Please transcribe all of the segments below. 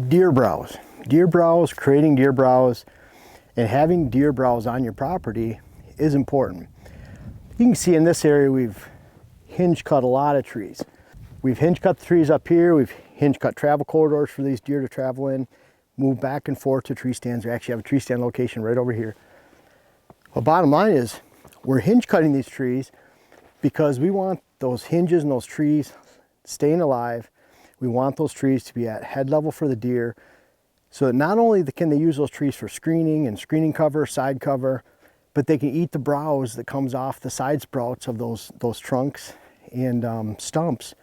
Deer browse. Deer browse, creating deer browse, and having deer browse on your property is important. You can see in this area we've hinge cut a lot of trees. We've hinge cut the trees up here, we've hinge cut travel corridors for these deer to travel in, move back and forth to tree stands. We actually have a tree stand location right over here. Well, bottom line is we're hinge cutting these trees because we want those hinges and those trees staying alive. We want those trees to be at head level for the deer, so that not only can they use those trees for screening and screening cover, side cover, but they can eat the browse that comes off the side sprouts of those trunks and stumps,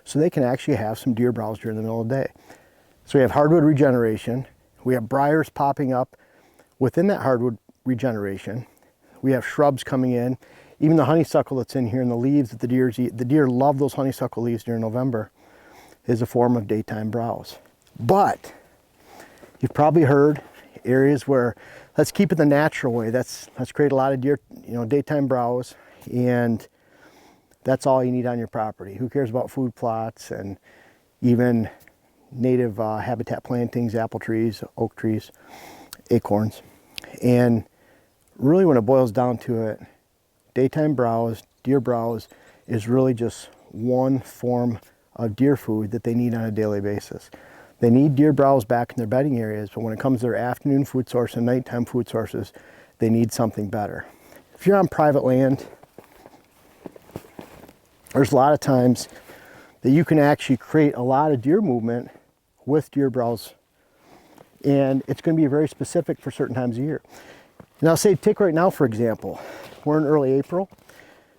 so they can actually have some deer browse during the middle of the day. So we have hardwood regeneration. We have briars popping up within that hardwood regeneration. We have shrubs coming in, even the honeysuckle that's in here and the leaves that the deer eat. The deer love those honeysuckle leaves during November, is a form of daytime browse. But you've probably heard areas where let's keep it the natural way. Let's create a lot of deer, daytime browse, and that's all you need on your property. Who cares about food plots and even native habitat plantings, apple trees, oak trees, acorns? And really when it boils down to it, daytime browse, deer browse is really just one form of deer food that they need on a daily basis. They need deer browse back in their bedding areas, but when it comes to their afternoon food source and nighttime food sources, they need something better. If you're on private land, there's a lot of times that you can actually create a lot of deer movement with deer browse, and it's going to be very specific for certain times of year. Now, say take right now, for example, we're in early April.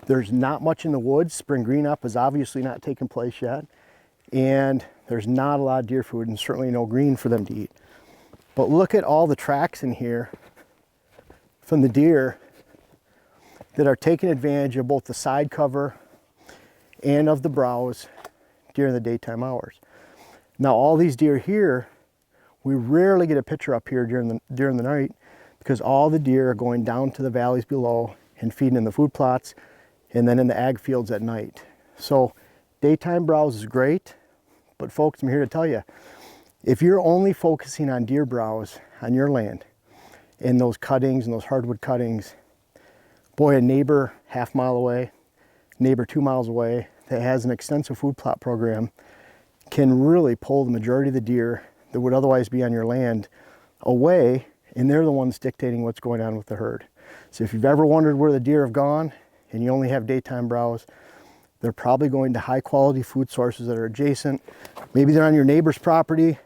There's not much in the woods. Spring green up is obviously not taking place yet, and there's not a lot of deer food and certainly no green for them to eat. But look at all the tracks in here from the deer that are taking advantage of both the side cover and of the browse during the daytime hours. Now, all these deer here, we rarely get a picture up here during the night because all the deer are going down to the valleys below and feeding in the food plots and then in the ag fields at night. So daytime browse is great, but folks, I'm here to tell you, if you're only focusing on deer browse on your land and those cuttings and those hardwood cuttings, boy, a neighbor half mile away, neighbor 2 miles away that has an extensive food plot program can really pull the majority of the deer that would otherwise be on your land away, and they're the ones dictating what's going on with the herd. So if you've ever wondered where the deer have gone and you only have daytime browse, they're probably going to high quality food sources that are adjacent. Maybe they're on your neighbor's property,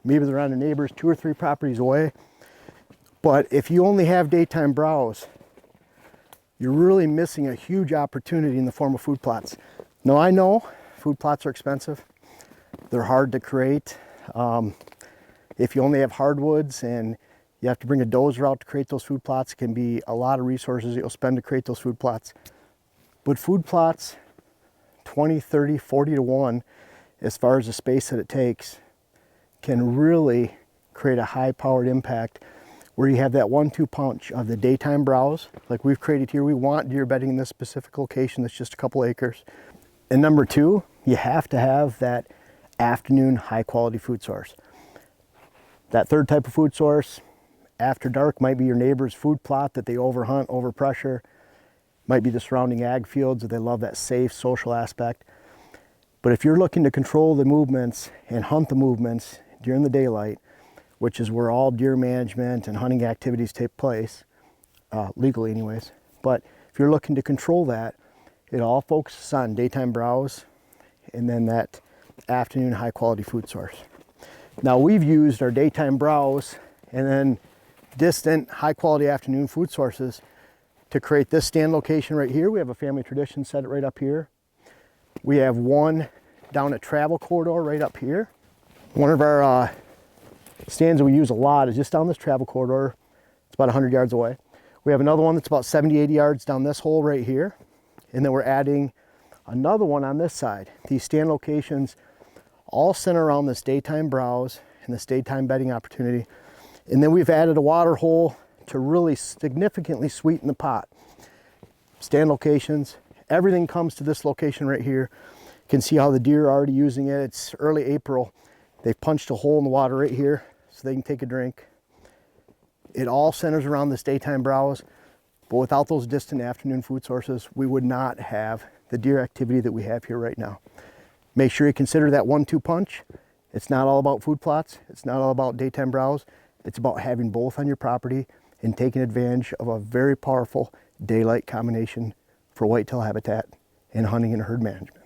maybe they're on the neighbor's 2 or 3 properties away. But if you only have daytime browse, you're really missing a huge opportunity in the form of food plots. Now, I know food plots are expensive. They're hard to create. If you only have hardwoods and you have to bring a dozer out to create those food plots, it can be a lot of resources that you'll spend to create those food plots. But food plots, 20, 30, 40 to 1, as far as the space that it takes, can really create a high-powered impact where you have that 1-2 punch of the daytime browse, like we've created here. We want deer bedding in this specific location that's just a couple acres. And number 2, you have to have that afternoon high-quality food source. That third type of food source, after dark, might be your neighbor's food plot that they overhunt, overpressure. Might be the surrounding ag fields that they love that safe social aspect. But if you're looking to control the movements and hunt the movements during the daylight, which is where all deer management and hunting activities take place, legally anyways. But if you're looking to control that, it all focuses on daytime browse and then that afternoon high quality food source. Now, we've used our daytime browse and then distant high quality afternoon food sources to create this stand location right here. We have a family tradition set it right up here. We have one down a travel corridor right up here. One of our stands that we use a lot is just down this travel corridor. It's about 100 yards away. We have another one that's about 70, 80 yards down this hole right here. And then we're adding another one on this side. These stand locations all center around this daytime browse and this daytime bedding opportunity. And then we've added a water hole to really significantly sweeten the pot. Stand locations, everything comes to this location right here. You can see how the deer are already using it. It's early April They've punched a hole in the water right here so they can take a drink. It all centers around this daytime browse, but without those distant afternoon food sources, we would not have the deer activity that we have here right now. Make sure you consider that 1-2 punch. It's not all about food plots. It's not all about daytime browse. It's about having both on your property and taking advantage of a very powerful daylight combination for whitetail habitat and hunting and herd management.